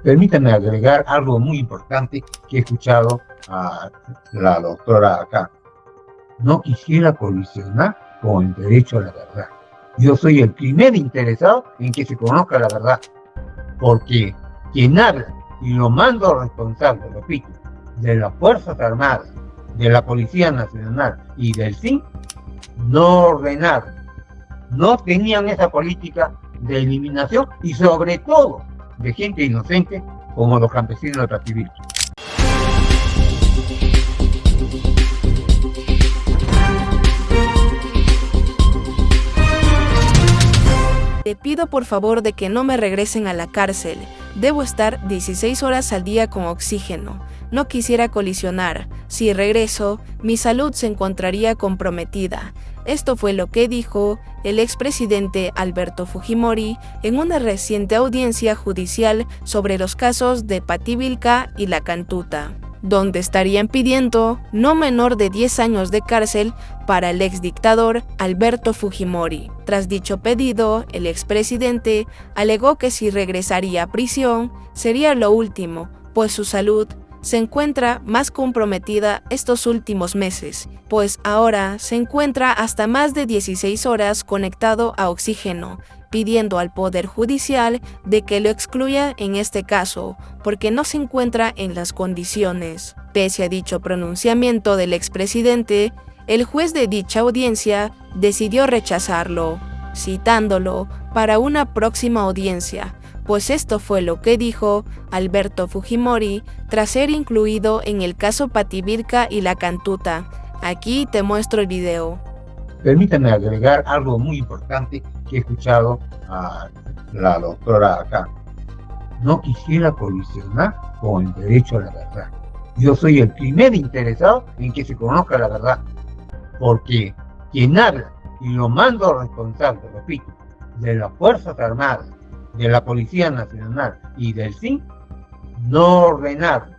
Permítame agregar algo muy importante que he escuchado a la doctora acá. No quisiera colisionar con el derecho a la verdad. Yo soy el primer interesado en que se conozca la verdad, porque quien habla y lo mando responsable, repito, de las Fuerzas Armadas, de la Policía Nacional y del CIN, no ordenaron, no tenían esa política de eliminación y sobre todo de gente inocente como los campesinos de Pativilca. Te pido por favor de que no me regresen a la cárcel. Debo estar 16 horas al día con oxígeno. No quisiera colisionar. Si regreso, mi salud se encontraría comprometida. Esto fue lo que dijo el expresidente Alberto Fujimori en una reciente audiencia judicial sobre los casos de Pativilca y La Cantuta, donde estarían pidiendo no menor de 10 años de cárcel para el exdictador Alberto Fujimori. Tras dicho pedido, el expresidente alegó que si regresaría a prisión sería lo último, pues su salud se encuentra más comprometida estos últimos meses, pues ahora se encuentra hasta más de 16 horas conectado a oxígeno, pidiendo al Poder Judicial de que lo excluya en este caso, porque no se encuentra en las condiciones. Pese a dicho pronunciamiento del expresidente, el juez de dicha audiencia decidió rechazarlo, citándolo para una próxima audiencia, pues esto fue lo que dijo Alberto Fujimori tras ser incluido en el caso Pativilca y La Cantuta. Aquí te muestro el video. Permítame agregar algo muy importante que he escuchado a la doctora acá. No quisiera colisionar con el derecho a la verdad. Yo soy el primer interesado en que se conozca la verdad, porque quien habla y lo mando responsable, repito, de las Fuerzas Armadas, de la Policía Nacional y del CIN, no ordenaron,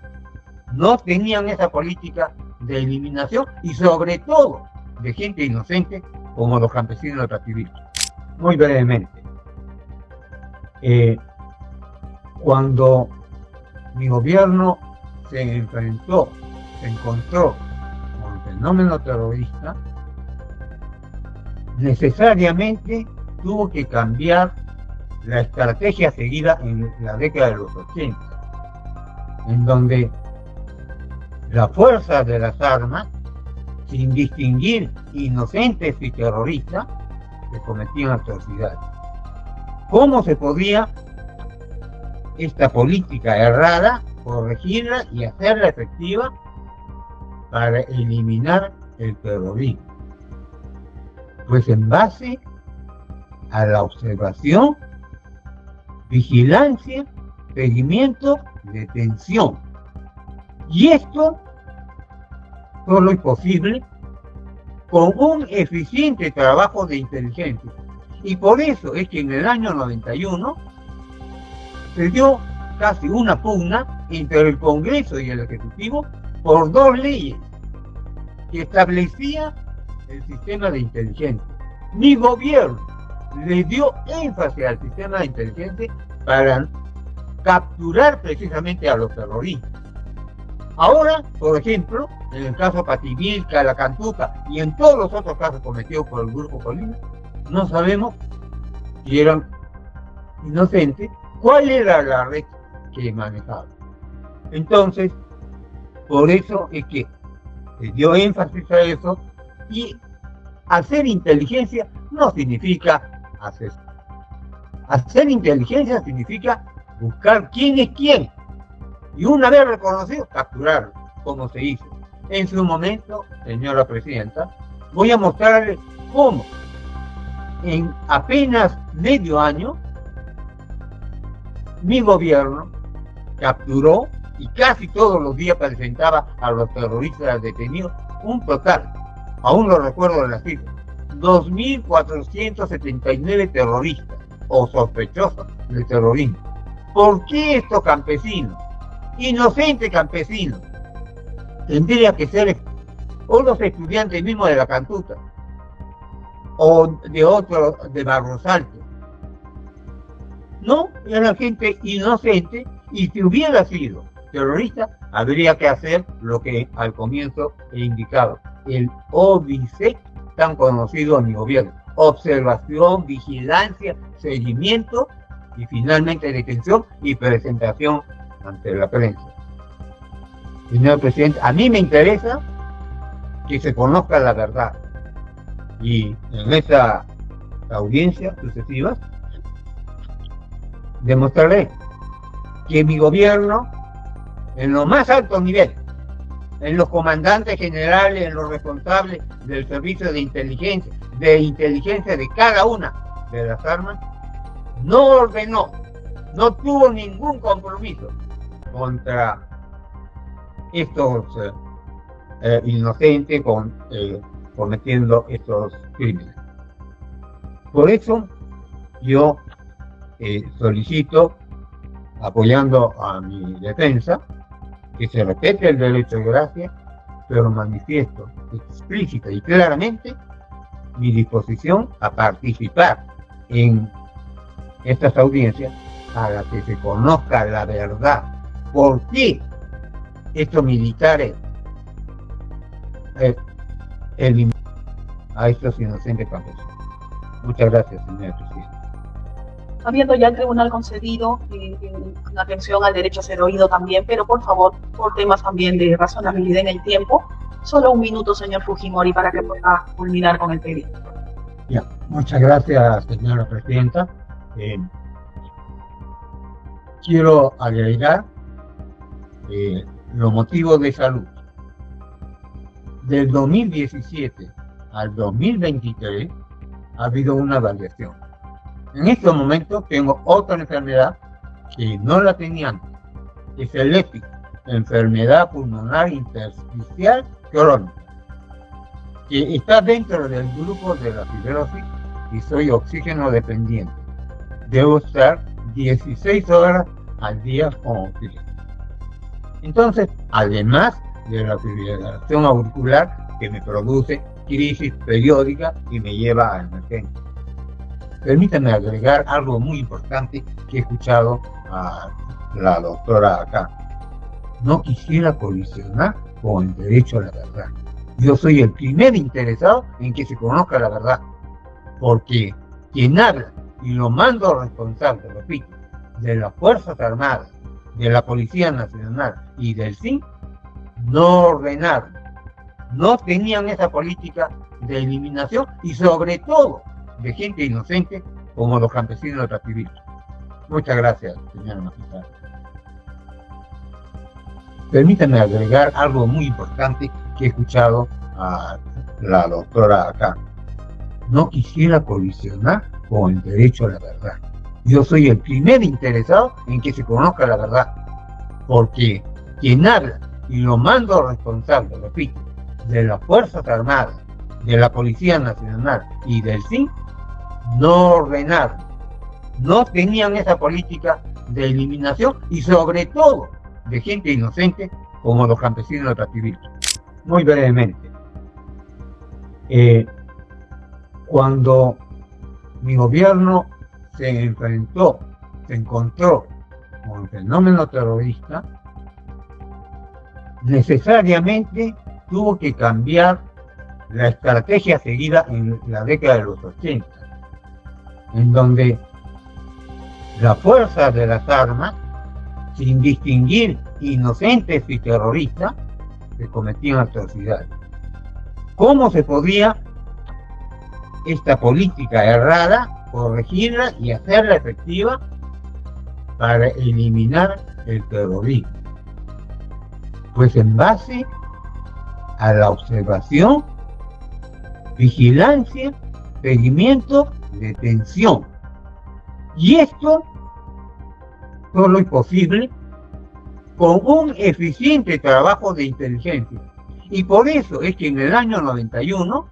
no tenían esa política de eliminación y sobre todo de gente inocente como los campesinos de Pativilca. Muy brevemente, cuando mi gobierno se encontró con el fenómeno terrorista, necesariamente tuvo que cambiar la estrategia seguida en la década de los 80, en donde la fuerza de las armas, sin distinguir inocentes y terroristas, que cometían atrocidades. ¿Cómo se podía esta política errada corregirla y hacerla efectiva para eliminar el terrorismo? Pues en base a la observación, vigilancia, seguimiento, detención. Y esto solo es posible con un eficiente trabajo de inteligencia. Y por eso es que en el año 91 se dio casi una pugna entre el Congreso y el Ejecutivo por dos leyes que establecían el sistema de inteligencia. Mi gobierno le dio énfasis al sistema de inteligencia para capturar precisamente a los terroristas. Ahora, por ejemplo, en el caso Pativilca, La Cantuta y en todos los otros casos cometidos por el Grupo Colina, no sabemos si eran inocentes, cuál era la red que manejaban. Entonces, por eso es que se dio énfasis a eso, y hacer inteligencia no significa asesinar. Hacer inteligencia significa buscar quién es quién y una vez reconocido, capturarlo, como se hizo. En su momento, señora presidenta, voy a mostrarle cómo en apenas medio año mi gobierno capturó y casi todos los días presentaba a los terroristas detenidos un total, aún lo recuerdo de la cifra, 2.479 terroristas o sospechosos de terrorismo. ¿Por qué estos campesinos, inocentes campesinos, tendría que ser o los estudiantes mismos de La Cantuta o de otros de Barros Altos? No, era gente inocente Y si hubiera sido terrorista, habría que hacer lo que al comienzo he indicado, el OBISEC, tan conocido en mi gobierno: observación, vigilancia, seguimiento y finalmente detención y presentación ante la prensa. Señor presidente, a mí me interesa que se conozca la verdad, y en esta audiencia sucesivas demostraré que mi gobierno, en los más altos niveles, en los comandantes generales, en los responsables del servicio de inteligencia de cada una de las armas, no ordenó, no tuvo ningún compromiso contra estos inocentes cometiendo estos crímenes. Por eso yo solicito, apoyando a mi defensa, que se respete el derecho de gracia, pero manifiesto explícita y claramente mi disposición a participar en estas audiencias para que se conozca la verdad. ¿Por qué estos militares eliminaron a estos inocentes campesinos? Muchas gracias, señor presidente. Habiendo ya el tribunal concedido una atención al derecho a ser oído también, pero por favor, por temas también de razonabilidad en el tiempo, solo un minuto, señor Fujimori, para que pueda culminar con el pedido. Ya, muchas gracias, señora presidenta. Quiero agregar los motivos de salud. Del 2017 al 2023 ha habido una variación. En estos momentos tengo otra enfermedad que no la tenía antes. Es el EPIC, enfermedad pulmonar intersticial crónica, que está dentro del grupo de la fibrosis y soy oxígeno dependiente. Debo estar 16 horas al día con oxígeno. Entonces, además de la fibrilación auricular que me produce crisis periódica y me lleva a emergencia. Permítanme agregar algo muy importante que he escuchado a la doctora acá. No quisiera colisionar con el derecho a la verdad. Yo soy el primer interesado en que se conozca la verdad, porque quien habla y lo mando responsable, repito, de las Fuerzas Armadas, de la Policía Nacional y del CIN, no ordenaron, no tenían esa política de eliminación y sobre todo de gente inocente como los campesinos de Trapivito. Muchas gracias, señora magistrada. Permítanme agregar algo muy importante que he escuchado a la doctora acá. No quisiera colisionar con el derecho a la verdad. Yo soy el primer interesado en que se conozca la verdad, porque quien habla y lo mando responsable, repito, de las Fuerzas Armadas, de la Policía Nacional y del CIN, no ordenaron, no tenían esa política de eliminación y sobre todo de gente inocente como los campesinos de Trapivito. Muy brevemente, cuando mi gobierno se encontró con el fenómeno terrorista, necesariamente tuvo que cambiar la estrategia seguida en la década de los 80, en donde la fuerza de las armas, sin distinguir inocentes y terroristas, se cometían atrocidades. ¿Cómo se podía esta política errada corregirla y hacerla efectiva para eliminar el terrorismo? Pues en base a la observación, vigilancia, seguimiento, detención. Y esto solo es posible con un eficiente trabajo de inteligencia. Y por eso es que en el año 91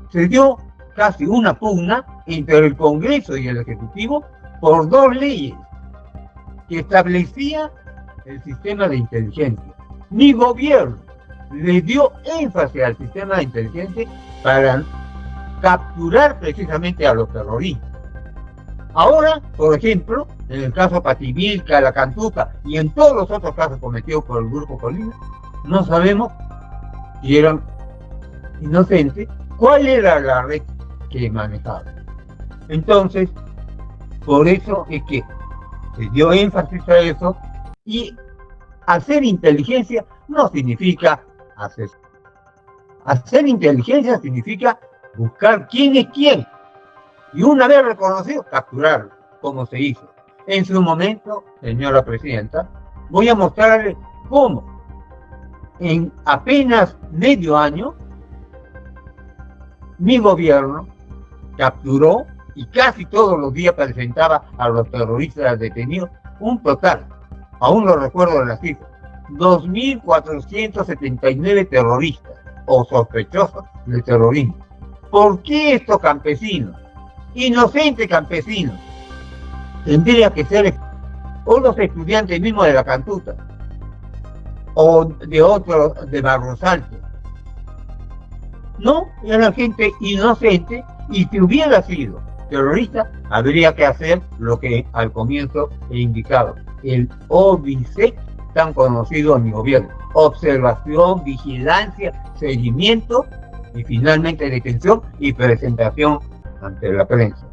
se dio casi una pugna entre el Congreso y el Ejecutivo por dos leyes que establecían el sistema de inteligencia. Mi gobierno le dio énfasis al sistema de inteligencia para capturar precisamente a los terroristas. Ahora, por ejemplo, en el caso Pativilca, La Cantuta y en todos los otros casos cometidos por el Grupo Colina, no sabemos si eran inocentes, cuál era la red que manejaba. Entonces, por eso es que se dio énfasis a eso, y hacer inteligencia no significa hacer. Hacer inteligencia significa buscar quién es quién, y una vez reconocido, capturarlo, como se hizo. En su momento, señora presidenta, voy a mostrarle cómo en apenas medio año mi gobierno capturó y casi todos los días presentaba a los terroristas detenidos un total, aún lo recuerdo de la cifra, 2.479 terroristas o sospechosos de terrorismo. ¿Por qué estos campesinos, inocentes campesinos, tendría que ser o los estudiantes mismos de La Cantuta o de otros de Barros Altos? No, era gente inocente, y si hubiera sido terrorista, habría que hacer lo que al comienzo he indicado, el OBISEC, tan conocido en mi gobierno: observación, vigilancia, seguimiento y finalmente detención y presentación ante la prensa.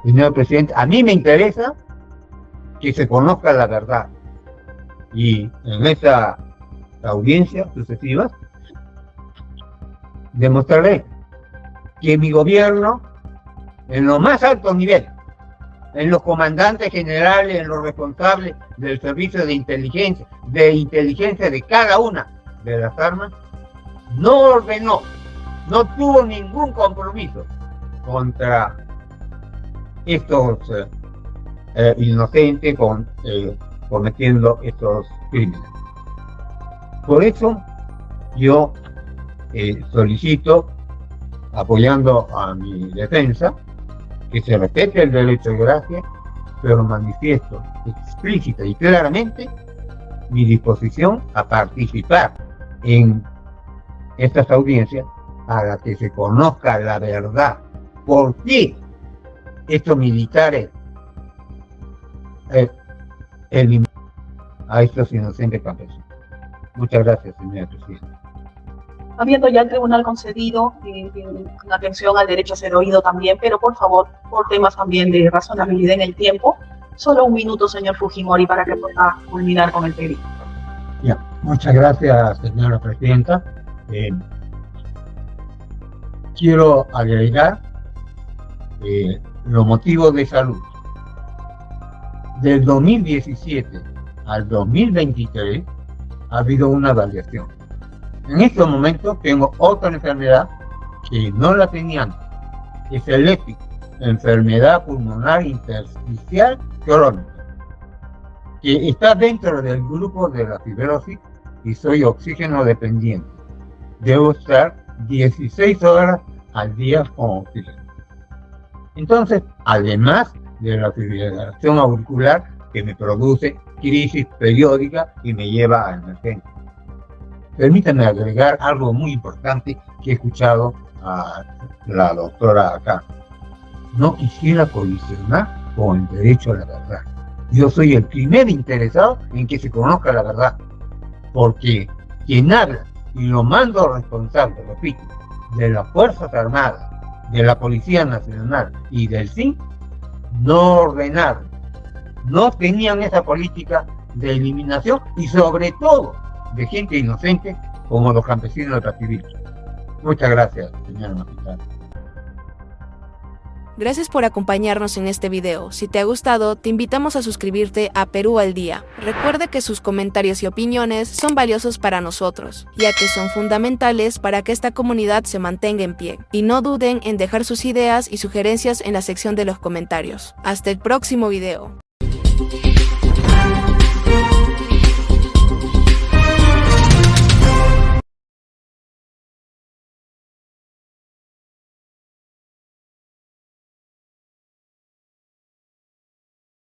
Señor presidente, a mí me interesa que se conozca la verdad, y en esta audiencia sucesiva demostraré que mi gobierno, en los más altos niveles, en los comandantes generales, en los responsables del servicio de inteligencia de cada una de las armas, no ordenó, no tuvo ningún compromiso contra estos inocentes cometiendo estos crímenes. Por eso yo solicito, apoyando a mi defensa, que se respete el derecho de gracia, pero manifiesto explícita y claramente mi disposición a participar en estas audiencias para que se conozca la verdad. ¿Por qué estos militares eliminaron a estos inocentes campesinos? Muchas gracias, señora presidenta. Habiendo ya el tribunal concedido en atención al derecho a ser oído también, pero por favor, por temas también de razonabilidad en el tiempo, solo un minuto, señor Fujimori, para que pueda culminar con el pedido. Ya, muchas gracias, señora presidenta. Quiero agregar los motivos de salud. Del 2017 al 2023 ha habido una variación. En estos momentos tengo otra enfermedad que no la tenía antes. Es el EPIC, enfermedad pulmonar intersticial crónica, que está dentro del grupo de la fibrosis, y soy oxígeno dependiente. Debo estar 16 horas al día con oxígeno. Entonces, además de la fibrilación auricular que me produce crisis periódica y me lleva a emergencia. Permítanme agregar algo muy importante que he escuchado a la doctora acá. No quisiera colisionar con el derecho a la verdad. Yo soy el primer interesado en que se conozca la verdad, porque quien habla, y lo mando responsable, repito, de las Fuerzas Armadas, de la Policía Nacional y del CIN, no ordenaron, no tenían esa política de eliminación, y sobre todo de gente inocente como los campesinos de Pativilca. Muchas gracias, señora magistrada. Gracias por acompañarnos en este video. Si te ha gustado, te invitamos a suscribirte a Perú al Día. Recuerda que sus comentarios y opiniones son valiosos para nosotros, ya que son fundamentales para que esta comunidad se mantenga en pie. Y no duden en dejar sus ideas y sugerencias en la sección de los comentarios. Hasta el próximo video.